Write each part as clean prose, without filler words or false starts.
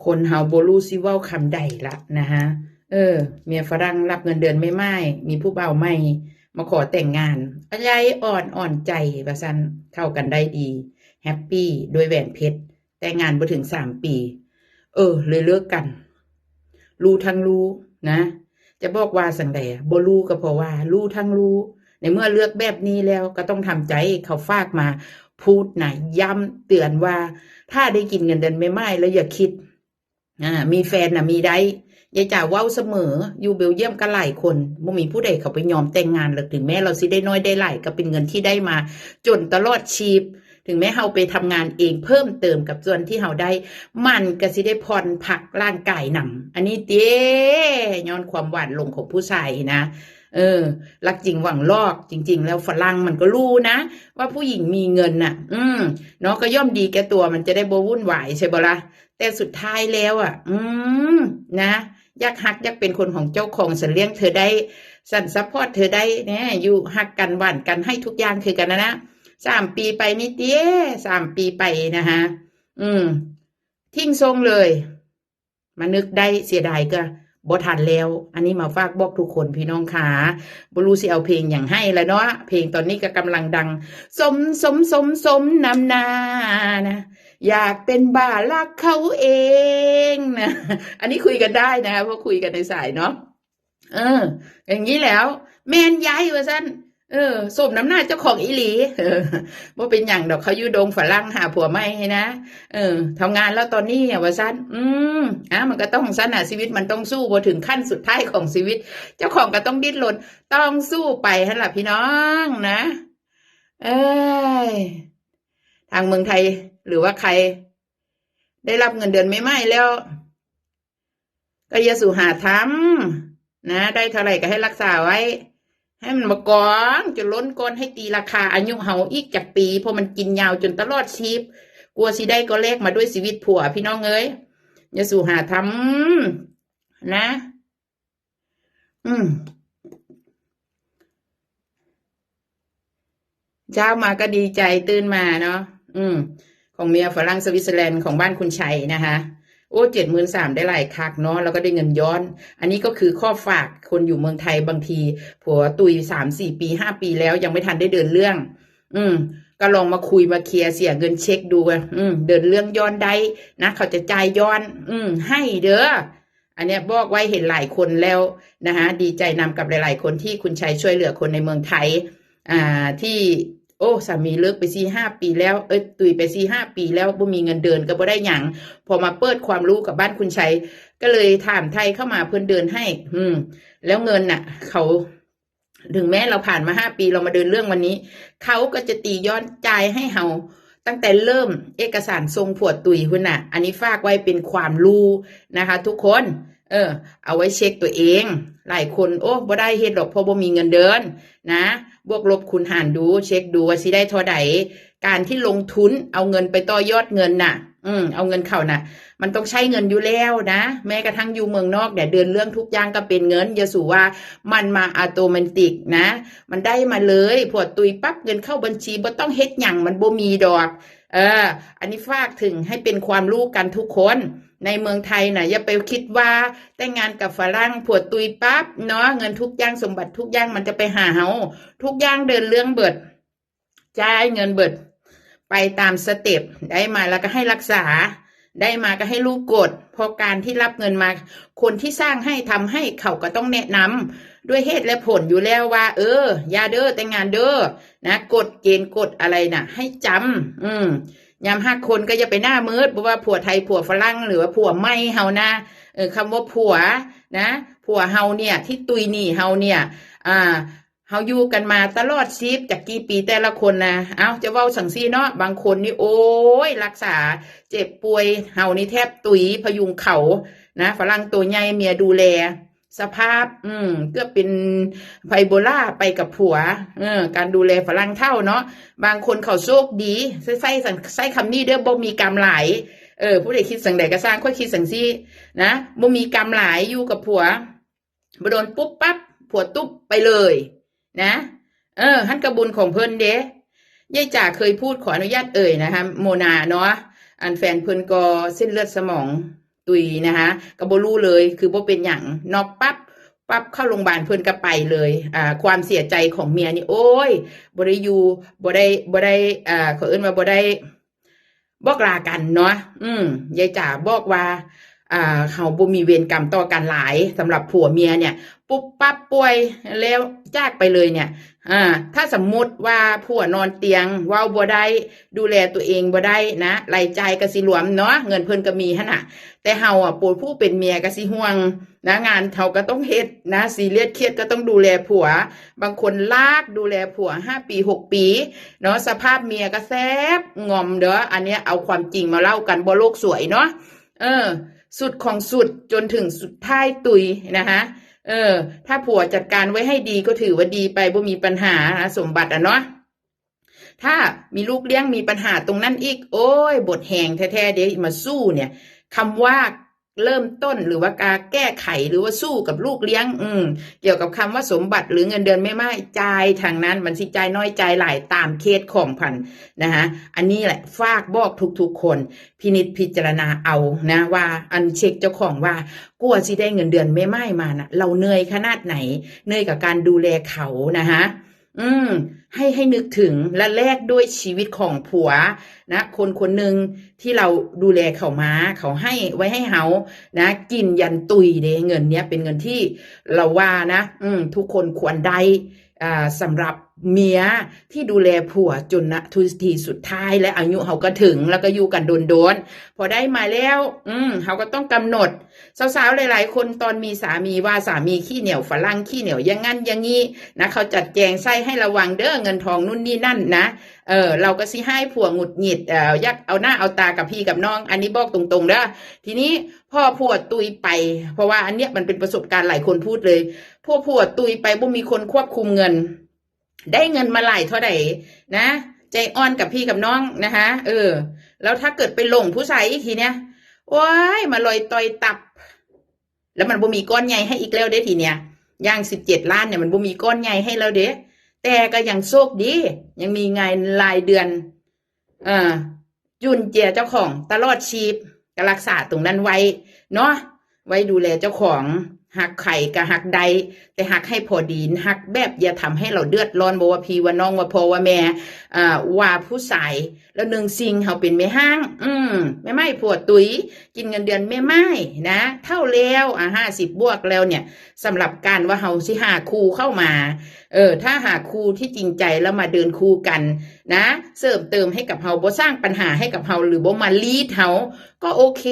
คนเฮาบ่รู้สิเว้าคำใดละนะฮะเมียฝรั่งรับเงินเดือนไม่ไม้มีผู้เบ่าวใหม่มาขอแต่งงานอะไรอ่อนใจว่าซั่นเข้ากันได้ดีแฮปปี้ด้วยแหวนเพชรแต่งงานบ่ถึง3 ปีเลยเลิกกันรู้ทั้งรู้นะจะบอกว่าสังใดบ่รู้ก็เพราะว่ารู้ทั้งรู้ในเมื่อเลือกแบบนี้แล้วก็ต้องทำใจเขาฝากมาพูดนะย้ำเตือนว่าถ้าได้กินเงินเดือนไม่ไม้แล้วอย่าคิดมีแฟนน่ะมีได้ยายจ๋าเว้าเสมออยู่เบลเยียมก็หลายคนบ่มีผู้ใดเขาไปยอมแต่งงานหรอกถึงแม้เราสิได้น้อยได้หลายก็เป็นเงินที่ได้มาจนตลอดชีพถึงแม้เฮาไปทำงานเองเพิ่มเติมกับส่วนที่เฮาได้มันก็สิได้ผ่อนผักร่างกายนำอันนี้เด้ย้อนความหวานลงของผู้ชายนะรักจริงหวังลอกจริงๆแล้วฝรั่งมันก็รู้นะว่าผู้หญิงมีเงินน่ะเนาะก็ย่อมดีแก่ตัวมันจะได้บ่วุ่นวายใช่บ่ล่ะแต่สุดท้ายแล้วนะอยากฮักอยากเป็นคนของเจ้าของสันเลี้ยงเธอได้สันซัพพอร์ตเธอได้เนี่ยอยู่ฮักกันหวานกันให้ทุกอย่างคือกันนะ3 ปีไปนิดเดียว3 ปีไปนะคะทิ้งทรงเลยมานึกได้เสียดายก็บ่ทันแล้วอันนี้มาฝากบอกทุกคนพี่น้องขาบ่รู้สิเอาเพลงอย่างให้แล้วเนาะเพลงตอนนี้ก็กำลังดังสมนำนานะอยากเป็นบ้ารักเขาเองนะอันนี้คุยกันได้นะคะเพราะคุยกันในสายเนาะอย่างนี้แล้วแม่นย้ายว่าซั่นสมน้ำหน้าเจ้าของอีหลีว่าเป็นอย่างดอกเขาอยู่ดงฝรั่งหาผัวใหม่นะทำงานแล้วตอนนี้ว่าซั่นมันก็ต้องซั่นน่ะชีวิตมันต้องสู้บ่ถึงขั้นสุดท้ายของชีวิตเจ้าของก็ต้องดิ้นรนต้องสู้ไปหั่นล่ะพี่น้องนะทางเมืองไทยหรือว่าใครได้รับเงินเดือนไม่ไหแล้วก็อย่าสู่หาทำนะได้เท่าไหร่ก็ให้รักษาไว้ให้มันมากองจนล้นก้นให้ตีราคาอายุเฮาอีกจากปีเพราะมันกินยาวจนตลอดชีพกลัวสิได้ก็แลกมาด้วยชีวิตผัวพี่น้องเอ้ยอย่าสู่หาทำนะเช้ามาก็ดีใจตื่นมาเนาะของเมียฝรั่งสวิตเซอร์แลนด์ของบ้านคุณชัยนะคะ73,000ได้หลายคักเนาะแล้วก็ได้เงินย้อนอันนี้ก็คือข้อฝากคนอยู่เมืองไทยบางทีผัวตุย3-4 ปี5 ปีแล้วยังไม่ทันได้เดินเรื่องก็ลองมาคุยมาเคลียร์เสียเงินเช็คดูเดินเรื่องย้อนได้นะเขาจะจ่ายย้อนให้เด้ออันเนี้ยบอกไว้เห็นหลายคนแล้วนะคะดีใจนำกับหลายๆคนที่คุณชัยช่วยเหลือคนในเมืองไทยที่สามีเลิกไป4-5 ปีแล้วตุยไป4-5 ปีแล้วบ่มีเงินเดือนก็บ่ได้หยังพอมาเปิดความรู้กับบ้านคุณชัยก็เลยถามไทยเข้ามาเพิ่นเดินให้แล้วเงินน่ะเขาถึงแม้เราผ่านมา5 ปีเรามาเดินเรื่องวันนี้เขาก็จะตีย้อนจ่ายให้เฮาตั้งแต่เริ่มเอกสารทรงผัวตุยหุ่นน่ะอันนี้ฝากไว้เป็นความรู้นะคะทุกคนเอาไว้เช็คตัวเองหลายคนบ่ได้เฮ็ดดอกเพราะบ่มีเงินเดือนนะบวกลบคูณหารดูเช็คดูว่าสิได้เท่าใดการที่ลงทุนเอาเงินไปต่อยอดเงินน่ะเอาเงินเข้าน่ะมันต้องใช้เงินอยู่แล้วนะแม้กระทั่งอยู่เมืองนอกเดินเรื่องทุกอย่างก็เป็นเงินอย่าสู่ว่ามันมาอัตโนมัตินะมันได้มาเลยพอตุยปั๊บเงินเข้าบัญชีบ่ต้องเฮ็ดหยังมันบ่มีดอกอันนี้ฝากถึงให้เป็นความรู้กันทุกคนในเมืองไทยน่ะอย่าไปคิดว่าแต่งงานกับฝรั่งผัวตุยปั๊บเนาะเงินทุกอย่างสมบัติทุกอย่างมันจะไปหาเฮาทุกอย่างเดินเรื่องเบิดจ่ายเงินเบิดไปตามสเต็ปได้มาแล้วก็ให้รักษาได้มาก็ให้ลูกกดพอการที่รับเงินมาคนที่สร้างให้ทำให้เขาก็ต้องแนะนำด้วยเหตุและผลอยู่แล้วว่าอย่าเด้อแต่งงานเด้อนะกฎเกณฑ์กฎอะไรน่ะให้จำยามหักคนก็อย่าไปหน้ามืดเพราะว่าผัวไทยผัวฝรั่งหรือว่าผัวไม่เฮานะคำว่าผัวนะผัวเฮาเนี่ยที่ตุยหนี่เฮาเนี่ยเฮาอยู่กันมาตลอดชีพจากกี่ปีแต่ละคนนะจะเว้าสังซี่เนาะบางคนนี่โอ้ยรักษาเจ็บป่วยเฮานี่แทบตุยพยุงเขานะฝรั่งตัวใหญ่เมียดูแลสภาพเกือบเป็นไพโบล่าไปกับผัวการดูแลฝรั่งเท่าเนาะบางคนเขาโชคดีใส่คำนี้เด้อบ่มีกรรมหลายผู้ใดคิดสังใดก็สร้างค่อยคิดสังซี่นะบ่มีกรรมหลายอยู่กับผัวบ่โดนปุ๊บปั๊บผัวตุ๊บไปเลยนะหันกระบุญของเพิ่นเด้ยายจ๋าเคยพูดขออนุญาตนะคะโมนาเนาะอันแฟนเพิ่นก็เส้นเลือดสมอง ตุยนะคะก็บ่รู้เลยคือบ่เป็นหยังนอกปั๊บเข้าโรงพยาบาลเพิ่นก็ไปเลยความเสียใจของเมียนี่โอ้ยบ่ได้อยู่บ่ได้เขาเอิ้นว่าบ่ได้บอกลากันเนาะยายจ๋าบอกว่าเขาบ่มีเวรกรรมต่อกันหลายสำหรับผัวเมียเนี่ยปุ๊บปั๊บป่วยแล้วจากไปเลยเนี่ยถ้าสมมุติว่าผัวนอนเตียงเว้าบ่ได้ดูแลตัวเองบ่ได้นะรายจ่ายก็สิหลวมเนาะเงินเพิ่นก็มีหั่นน่ะแต่เฮาผู้เป็นเมียก็สิห่วงนะงานเฮาก็ต้องเฮ็ดนะซีเรียสเครียดก็ต้องดูแลผัวบางคนลากดูแลผัว5 ปี6 ปีเนาะสภาพเมียก็แซ่บงอมเด้ออันเนี้ยเอาความจริงมาเล่ากันบ่โลกสวยเนาะสุดของสุดจนถึงสุดท้ายตุยนะคะถ้าผัวจัดการไว้ให้ดีก็ถือว่าดีไปบ่มีปัญหานะสมบัติเนาะถ้ามีลูกเลี้ยงมีปัญหาตรงนั้นอีกโอ้ยบทแหงแท้ๆเดี๋ยวมาสู้เนี่ยคำว่าเริ่มต้นหรือว่าการแก้ไขหรือว่าสู้กับลูกเลี้ยงเกี่ยวกับคำว่าสมบัติหรือเงินเดือนไม่จ่ายทางนั้นมันสิจ่ายน้อยจ่ายหลายตามเคสของพันนะคะอันนี้แหละฝากบอกทุกๆคนพินิจพิจารณาเอานะว่าอันเช็คเจ้าของว่ากลัวสิได้เงินเดือนไม่มานะเราเหนื่อยขนาดไหนเหนื่อยกับการดูแลเขานะคะให้นึกถึงและแลกด้วยชีวิตของผัวนะคนหนึ่งที่เราดูแลเขามาเขาให้ไว้ให้เฮานะกินยันตุยเด้เงินเนี้ยเป็นเงินที่เราว่านะทุกคนควรได้สำหรับเมียที่ดูแลผัวจนนะทุกทีสุดท้ายและอายุเขาก็ถึงแล้วก็อยู่กันโดนพอได้มาแล้วเขาก็ต้องกำหนดสาวๆหลายๆคนตอนมีสามีว่าสามีขี้เหนียวฝรั่งขี้เหนียวอย่างงั้นอย่างงี้นะเขาจัดแจงใส่ให้ระวังเด้อเงินทองนู่นนี่นั่นนะเราก็สิให้ผัวหงุดหงิดยักเอาหน้าเอาตากับพี่กับน้องอันนี้บอกตรงๆเด้อทีนี้พ่อผัวตุยไปเพราะว่าอันเนี้ยมันเป็นประสบการณ์หลายคนพูดเลยผัวตุยไปบ่มีคนควบคุมเงินได้เงินมาหลายเท่าไหร่นะใจอ่อนกับพี่กับน้องนะคะแล้วถ้าเกิดไปหลงผู้ชายอีกทีเนี้ยโอ้ยมาลอยต่อยตับแล้วมันบ่มีก้อนใหญ่ให้อีกแล้วเด้ทีเนี้ยย่าง17 ล้านเนี่ยมันบ่มีก้อนใหญ่ให้แล้วเด้แต่ก็ยังโชคดียังมีงานรายเดือนจุนเจียเจ้าของตลอดชีพก็รักษาตรงนั้นไว้เนาะไว้ดูแลเจ้าของหักไข่กับหักใดแต่หักให้พอดีหักแบบอย่าทำให้เราเดือดร้อนบ่ว่าพี่ว่าน้องว่าพ่อว่าแม่ว่าผู้ชายแล้วหนึ่งสิ่งเฮาเป็นแม่ห้างแม่ไม้ผัวตุ๋ยกินเงินเดือนแม่ไม้นะเท่าแล้ว50 บวกแล้วเนี่ยสำหรับการว่าเฮาสิหาคู่เข้ามาถ้าหาคู่ที่จริงใจแล้วมาเดินคู่กันนะเสริมเติมให้กับเฮาบ่สร้างปัญหาให้กับเฮาหรือบ่มาลีดเฮาก็โอเค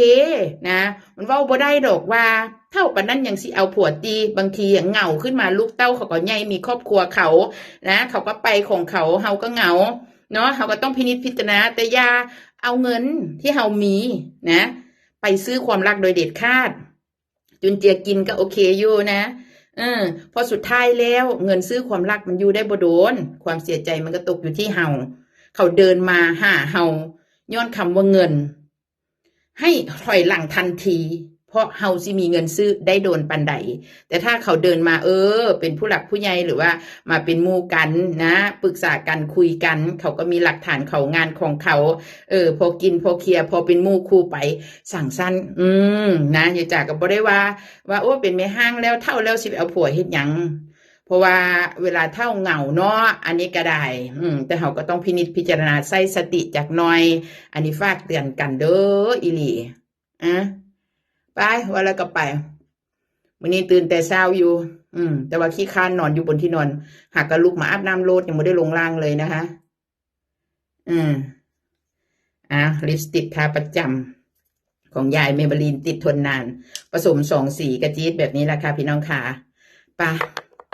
นะมันเว้าบ่ได้ดอกว่าเท่าปานนั้นยังสิเอาผัวตีบางทีเหงาขึ้นมาลูกเต้าเขาก็ใหญ่มีครอบครัวเขานะเขาก็ไปของเขาเฮาก็เหงาเนาะเฮาก็ต้องพินิจพิจารณาแต่อย่าเอาเงินที่เฮามีนะไปซื้อความรักโดยเด็ดขาดจุนเจียกินก็โอเคอยู่นะพอสุดท้ายแล้วเงินซื้อความรักมันอยู่ได้บ่โดนความเสียใจมันก็ตกอยู่ที่เฮาเขาเดินมาหาเฮาย้อนคำว่าเงินให้ถอยหลังทันทีเพราะเฮาสิมีเงินซื้อได้โดนปันใดแต่ถ้าเขาเดินมาเป็นผู้หลักผู้ใหญ่หรือว่ามาเป็นหมู่กันนะปรึกษากันคุยกันเขาก็มีหลักฐานเขางานของเขาพอกินพอเคลียร์พอเป็นหมู่คู่ไปสั่งสั้นนะอย่าจากก็บ่ได้ว่าโอ้เป็นแม่ห้างแล้วเท่าแล้วสิเอาผัวเฮ็ดหยังเพราะว่าเวลาเท่าเหงาเนาะอันนี้ก็ได้แต่เขาก็ต้องพินิจพิจารณาใส่สติจักหน่อยอันนี้ฝากเตือนกันเด้ออีหลีไปว่าแล้วก็ไปวันนี้ตื่นแต่เช้าอยู่แต่ว่าขี้ค้านนอนอยู่บนที่นอนหากกระลุกมาอาบน้ำโลดยังไม่ได้ลงล่างเลยนะคะลิปสติกทาประจำของยายเมเบลีนติดทนนานผสม2 สีกระจี๊ดแบบนี้แหละค่ะพี่น้องค่ะไป